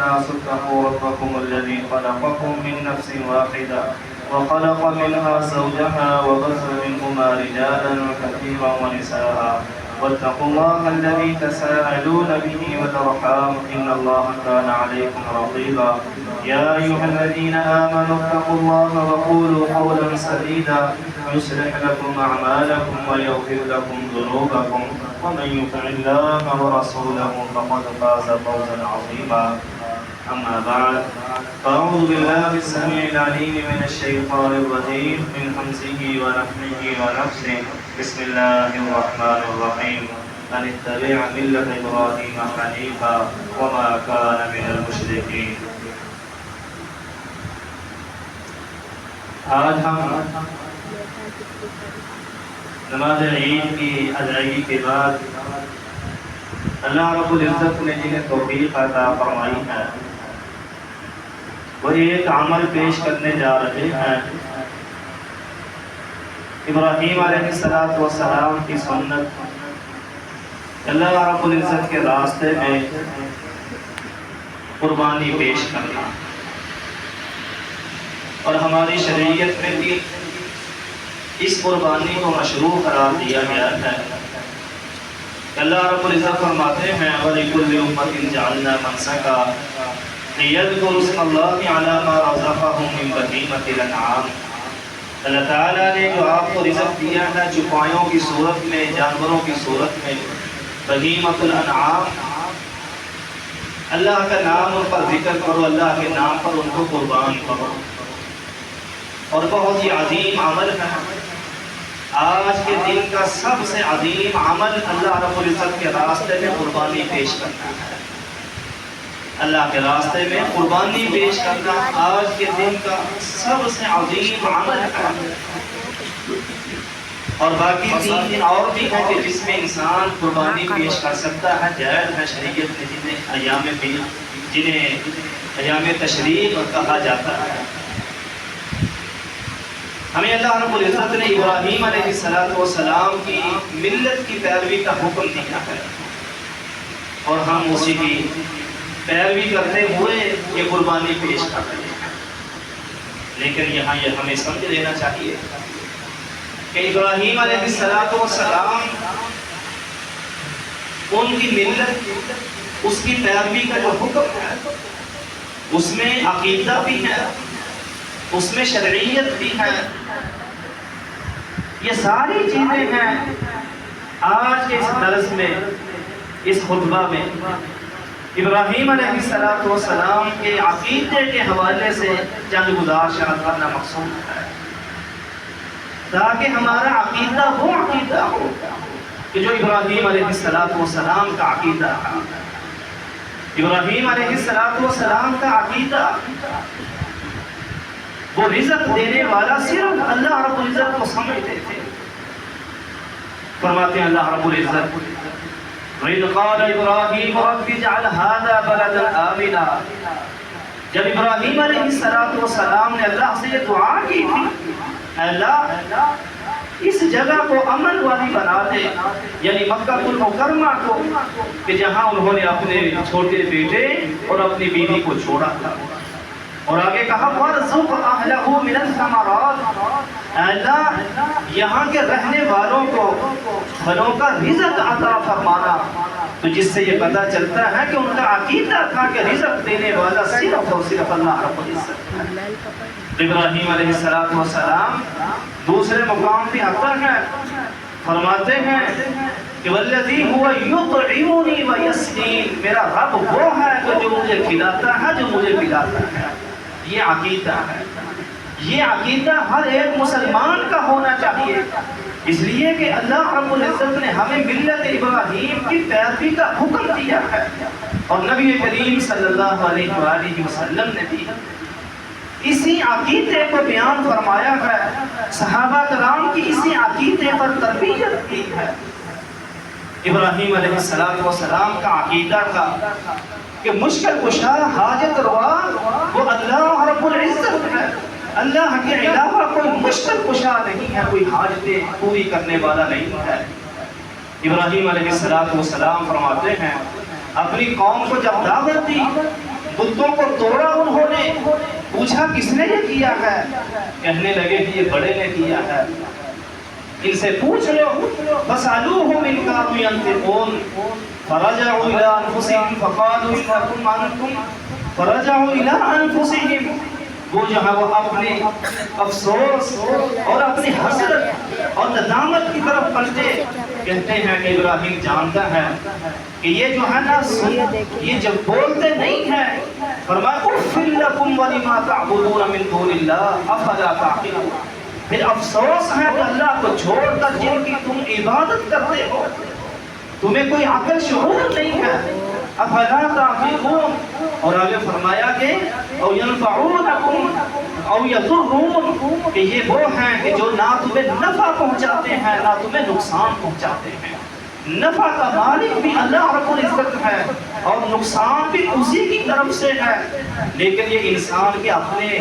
الناس اتقوا ربكم الذي خلقكم من نفس واحدة وخلق منها زوجها وبث منهما رجالا كثيرا ونساء واتقوا الله الذي تساءلون به والأرحام إن الله كان عليكم رقيبا يا أيها الذين آمنوا اتقوا الله وقولوا قولا سديدا يصلح لكم أعمالكم ويغفر لكم ذنوبكم ومن يطع الله ورسوله فقد فاز فوزا عظيما أما بعد فأعوذ بالله السميع العليم من الشيطان الرجيم من همزه ونفخه ونفسه بسم الله الرحمن الرحيم أن اتبع ملة إبراهيم حنيفا وما كان من المشركين. آج ہم نماز عید کی ادائیگی کے بعد اللہ رب العزت نے جنہیں توفیق عطا فرمائی ہے وہ ایک عمل پیش کرنے جا رہے ہیں. ابراہیم علیہ السلام کی سنت اللہ رب العزت کے راستے میں قربانی پیش کرنا، اور ہماری شریعت میں بھی اس قربانی کو مشروع قرار دیا گیا ہے. اللہ رب العزت فرماتے ہیں وَلِكُلِّ أُمَّةٍ جَعَلْنَا مَنسَكًا لِيَذْكُرُوا اسْمَ اللَّهِ عَلَى مَا رَزَقَهُم مِّن بَهِيمَةِ الْأَنْعَامِ. اللہ تعالیٰ نے جو آپ کو رزق دیا ہے چوپایوں کی صورت میں، جانوروں کی صورت میں، بہیمۃ الانعام، اللہ کا نام ان پر ذکر کرو، اللہ کے نام پر ان کو قربان کرو. اور بہت ہی عظیم عمل ہے. آج کے دن کا سب سے عظیم عمل اللہ رب العزت کے راستے میں قربانی پیش کرنا ہے. اللہ کے راستے میں قربانی پیش کرنا آج کے دن کا سب سے عظیم عمل ہے. اور باقی 3 دن اور بھی ہیں کہ جس میں انسان قربانی پیش کر سکتا ہے، جائز ہے شریعت میں، جنہیں ایام تشریق کہا جاتا ہے. ہمیں اللہ رب العزت نے ابراہیم علیہ السلام کی ملت کی پیروی کا حکم دیا ہے، اور ہم اسی کی پیروی کرتے ہوئے یہ قربانی پیش کر رہے ہیں. لیکن یہاں یہ ہمیں سمجھ لینا چاہیے کہ ابراہیم علیہ السلام ان کی ملت، اس کی پیروی کا جو حکم ہے اس میں عقیدہ بھی ہے، اس میں شرعیت بھی ہے. یہ ساری چیزیں ہیں. آج کے اس درس میں، اس خطبہ میں ابراہیم علیہ السلام کے عقیدے کے حوالے سے چند گزارشات کرنا مقصود ہے، تاکہ ہمارا عقیدہ وہ عقیدہ ہو کہ جو ابراہیم علیہ السلام کا عقیدہ تھا. ابراہیم علیہ السلام کا عقیدہ وہ رزق دینے والا صرف اللہ رب العزت کو سمجھتے تھے. فرماتے ہیں اللہ رب العزت وَإِذْ قَالَ إِبْرَاهِيمُ رَبِّ اجْعَلْ هَذَا بَلَدًا آمِنًا. جب ابراہیم علیہ السلام نے اللہ سے یہ دعا کی تھی، اللہ اس جگہ کو امن والی بنا دے، یعنی مکہ المکرمہ کو، کہ جہاں انہوں نے اپنے چھوٹے بیٹے اور اپنی بیوی کو چھوڑا تھا. اور آگے کہا وَارْزُقْ أَهْلَهُ مِنَ الثَّمَرَاتِ. اللہ یہاں کے رہنے والوں کو پھلوں کا رزق عطا فرمانا. تو جس سے یہ پتہ چلتا ہے کہ ان کا عقیدہ تھا کہ رزق دینے والا صرف اور صرف اللہ رب العزت ہے. ابراہیم علیہ السلام دوسرے مقام پہ آتا ہے، فرماتے ہیں کہ وَالَّذِي هُوَ يُطْعِمُنِي وَيَسْقِينِ. میرا رب وہ ہے جو مجھے کھلاتا ہے، جو مجھے پلاتا ہے. یہ عقیدہ ہے. یہ عقیدہ ہر ایک مسلمان کا ہونا چاہیے، اس لیے کہ اللہ رب العزت نے ہمیں ملت ابراہیم کی پیروی کا حکم دیا ہے، اور نبی کریم صلی اللہ علیہ وآلہ وسلم نے بھی اسی عقیدے کو بیان فرمایا ہے. صحابہ کرام کی اسی عقیدے پر تربیت کی ہے. ابراہیم علیہ السلام کا عقیدہ تھا کہ مشکل کشا، حاجت روا وہ اللہ رب العزت ہے. اللہ کے علاوہ کوئی مشکل کشا نہیں ہے، کوئی حاجتیں پوری کرنے والا نہیں ہے. ابراہیم علیہ السلام فرماتے ہیں اپنی قوم کو جب دعوت دی بتوں کو توڑا انہوں نے. پوچھا کس نے یہ کیا ہے؟ کہنے لگے کہ یہ بڑے نے کیا ہے. ان سے پوچھ لو. فَاسْأَلُوهُمْ إِنْ كَانُوا يَنْطِقُونَ فَرَجَعُوا إِلَىٰ أَنفُسِهِمْ فَقَالُوا إِنَّكُمْ أَنْتُمْ فَرَجَعُوا إِلَىٰ أَنفُسِهِمْ. وہ جو ہے وہ اپنے افسوس اور اپنی حسرت اور ندامت کی طرف پلٹے. کہتے ہیں کہ ابراہیم جانتا ہے کہ یہ جو ہے نا یہ جب بولتے نہیں ہیں. فرمایا اُفٍّ لَكُمْ وَلِمَا تَعْبُدُونَ مِن دُونِ اللَّهِ أَفَلَا تَعْقِلُونَ. پھر افسوس ہے کہ اللہ کو چھوڑ کر جن کی تم عبادت کرتے ہو تمہیں کوئی عقل شعور نہیں ہے. افلا تعقلون. اور آگے فرمایا کہ او ينفعونکم او یضرون کہ یہ وہ ہیں کہ جو نہ تمہیں نفع پہنچاتے ہیں نہ تمہیں نقصان پہنچاتے ہیں. نفع کا مالک بھی اللہ رب العزت ہے اور نقصان بھی اسی کی طرف سے ہے. لیکن یہ انسان کے اپنے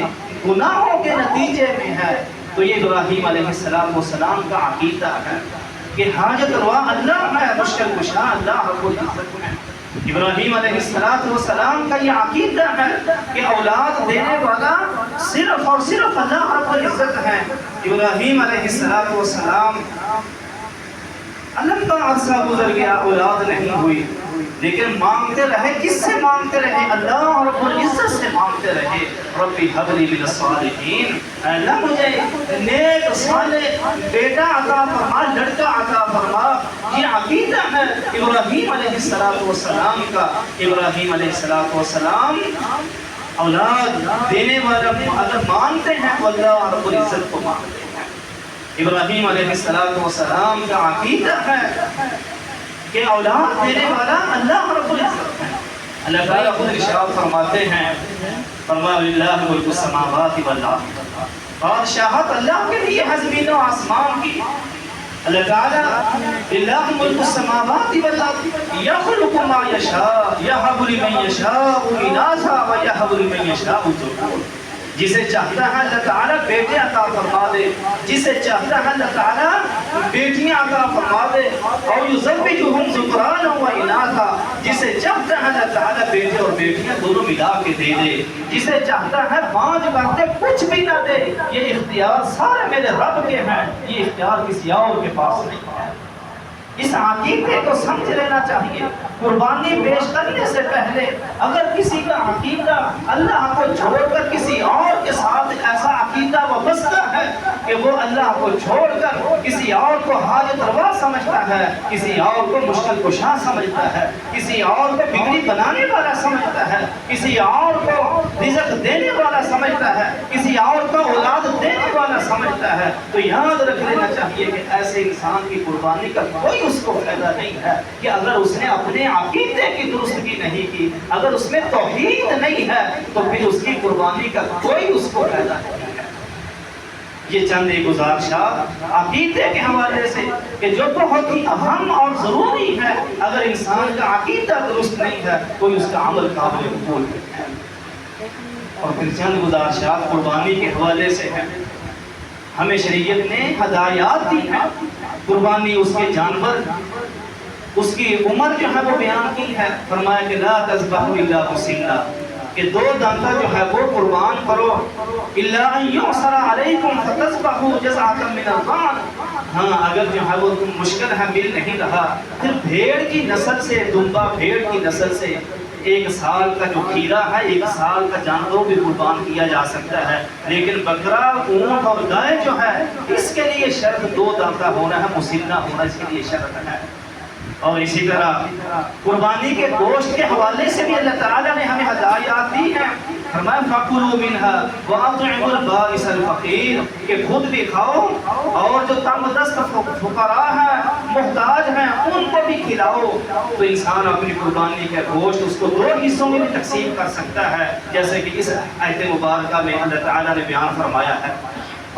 گناہوں کے نتیجے میں ہے. تو یہ ابراہیم علیہ السلام کا عقیدہ ہے کہ حاجت روا اللہ ہے, مشکل کشا اللہ رب العزت ہے. ابراہیم علیہ السلام کا یہ عقیدہ ہے کہ اولاد دینے والا صرف اور صرف اللہ رب العزت ہے. ابراہیم علیہ السلام اللہ کا عرصہ گزر گیا, اولاد نہیں ہوئی, لیکن مانگتے رہے. کس سے مانگتے رہے؟ اللہ رب العزت سے مانگتے رہے. ربی حب لی من الصالحین, اللہ مجھے نیک صالح بیٹا عطا فرما, لڑکا عطا فرما. یہ عقیدہ ہے ابراہیم علیہ السلام کا. ابراہیم علیہ السلام اولاد دینے والا اگر مانتے ہیں تو اللہ رب العزت کو مانتے ہیں. ابراہیم علیہ السلام کا عقیدہ ہے کہ اولاد دینے والا اللہ رب العزت ہے. اللہ تعالیٰ خود ارشاد فرماتے ہیں, فرمایا للہ ملک السماوات والارض, بادشاہت اللہ کے لیے ہے زمین و آسمان کی. اللہ تعالیٰ للہ ملک السماوات والارض یخلق ما یشاء یہب لمن یشاء اناثا ویہب لمن یشاء الذکور. جسے چاہتا ہے اللہ تعالیٰ بیٹے عطا فرما دے, جسے چاہتا ہے اللہ تعالیٰ بیٹیاں عطا فرما دے. اور یزوجہم ذکرانا و اناثا, جسے چاہتا ہے اللہ تعالیٰ بیٹے اور بیٹیاں دونوں ملا کے دے دے. جسے چاہتا ہے 5 باتیں کچھ بھی نہ دے. یہ اختیار سارے میرے رب کے ہیں, یہ اختیار کسی اور کے پاس نہیں ہے. اس عقیدے کو سمجھ لینا چاہیے. قربانی پیش کرنے سے پہلے اگر کسی کا عقیدہ اللہ کو چھوڑ کر کسی اور کے ساتھ ایسا عقیدہ وابستہ ہے کہ وہ اللہ کو چھوڑ کر کسی اور کو حاجت روا سمجھتا ہے, کسی اور کو مشکل کشا سمجھتا ہے, کسی اور کو بگڑی بنانے والا سمجھتا ہے, کسی اور کو رزق دینے والا سمجھتا ہے, کسی اور کو اولاد دینے والا سمجھتا ہے, تو یاد رکھ لینا چاہیے کہ ایسے انسان کی قربانی کا کوئی اس کو فائدہ نہیں ہے. کہ اگر اس نے اپنے عقیدے کی درستگی نہیں کی, اگر اس میں توحید نہیں ہے, تو پھر اس کی قربانی کا کوئی اس کو فائدہ نہیں ہے. یہ چند ایک گزارشات عقیدے کے حوالے سے کہ جو بہت ہی اہم اور ضروری ہے. اگر انسان کا عقیدہ درست نہیں ہے کوئی اس کا عمل قابل قبول نہیں ہے. اور پھر چند گزارشات قربانی کے حوالے سے ہے. ہمیں شریعت نے ہدایات دی ہیں. قربانی اس کے جانور, اس کی عمر جو ہے وہ بیان کی ہے. فرمایا کہ لا تذبحوا الا مسنّا, کہ 2 دانتا جو ہے وہ قربان کرو. الا ان یعصر علیکم فتذبحوا جزعۃ من الغنم, ہاں اگر جو ہے وہ مشکل ہے, مل نہیں رہا, پھر بھیڑ کی نسل سے, دمبا بھیڑ کی نسل سے 1 سال کا جو کھیرا ہے, 1 سال کا جانور بھی قربان کیا جا سکتا ہے. لیکن بکرا, اونٹ اور گائے جو ہے اس کے لیے شرط 2 دانتا ہونا ہے, مسنّا ہونا اس کے لیے شرط ہے. اور اسی طرح قربانی کے گوشت کے حوالے سے بھی اللہ تعالیٰ نے ہمیں ہدایات دی ہیں. فرمایا فَكُلُوا مِنْهَا وَأَطْعِمُوا الْبَائِسَ الْفَقِيرَ, کہ خود بھی کھاؤ اور جو تنگ دست فقراء ہیں, محتاج ہیں, ان کو بھی کھلاؤ. تو انسان اپنی قربانی کا گوشت اس کو 2 حصوں میں بھی تقسیم کر سکتا ہے, جیسے کہ اس آیت مبارکہ میں اللہ تعالیٰ نے بیان فرمایا ہے.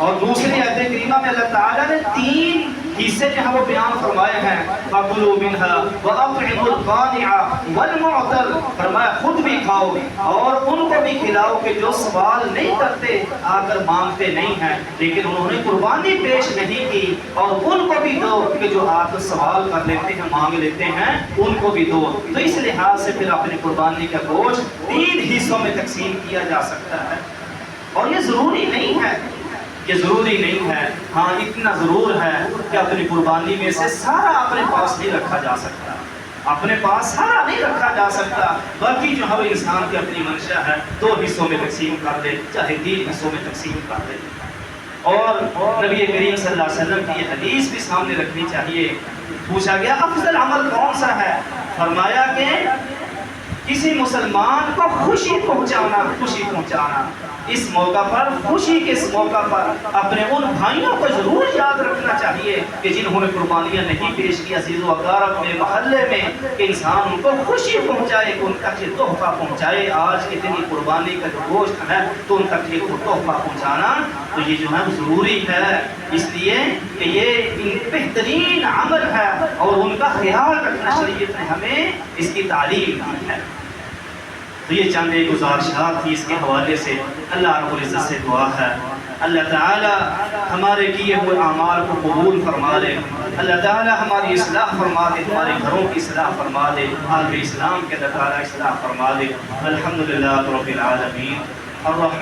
اور دوسری آیت کریمہ میں اللہ تعالیٰ نے 3 حصے جو ہیں وہ بیان فرمائے ہیں، فَكُلُوا مِنْهَا وَأَطْعِمُوا الْقَانِعَ وَالْمُعْتَرَّ، فرمایا خود بھی کھاؤ اور ان کو بھی کھلاؤ کہ جو سوال نہیں کرتے، آ کر مانگتے نہیں ہیں لیکن انہوں نے قربانی پیش نہیں کی، اور ان کو بھی دو کہ جو آ کر سوال کر لیتے ہیں، مانگ لیتے ہیں، ان کو بھی دو۔ تو اس لحاظ سے پھر اپنی قربانی کا گوشت 3 حصوں میں تقسیم کیا جا سکتا ہے، اور یہ ضروری نہیں ہے، یہ ضروری نہیں ہے، ہاں اتنا ضرور ہے کہ اپنی قربانی میں سے سارا اپنے پاس نہیں رکھا جا سکتا، اپنے پاس سارا نہیں رکھا جا سکتا، باقی جو ہے وہ انسان کی اپنی منشا ہے، 2 حصوں میں تقسیم کر دے، چاہے 3 حصوں میں تقسیم کر دے۔ اور نبی کریم صلی اللہ علیہ وسلم کی یہ حدیث بھی سامنے رکھنی چاہیے۔ پوچھا گیا افضل عمل کون سا ہے؟ فرمایا کہ کسی مسلمان کو خوشی پہنچانا، اس موقع پر، خوشی کے اس موقع پر اپنے ان بھائیوں کو ضرور یاد رکھنا چاہیے کہ جنہوں نے قربانیاں نہیں پیش کی، عزیز و اقارب میں، محلے میں، کہ انسان ان کو خوشی پہنچائے، کہ ان تک یہ تحفہ پہنچائے۔ آج کے دن یہ قربانی کا جو گوشت ہے تو ان تک یہ تحفہ پہنچانا تو یہ جو ہے ضروری ہے، اس لیے کہ یہ بہترین عمل ہے اور ان کا خیال رکھنا شریعت نے ہمیں اس کی تعلیم دی ہے۔ تو یہ چند ایک گزارشات تھی اس کے حوالے سے۔ اللہ رب العزت سے دعا ہے اللہ تعالی ہمارے کیے ہوئے اعمال کو قبول فرما لے، اللہ تعالی ہماری اصلاح فرما دے، ہمارے گھروں کی اصلاح فرما دے، عالم اسلام کے اللہ تعالی اصلاح فرما دے۔ الحمدللہ رب العالمین الرحمن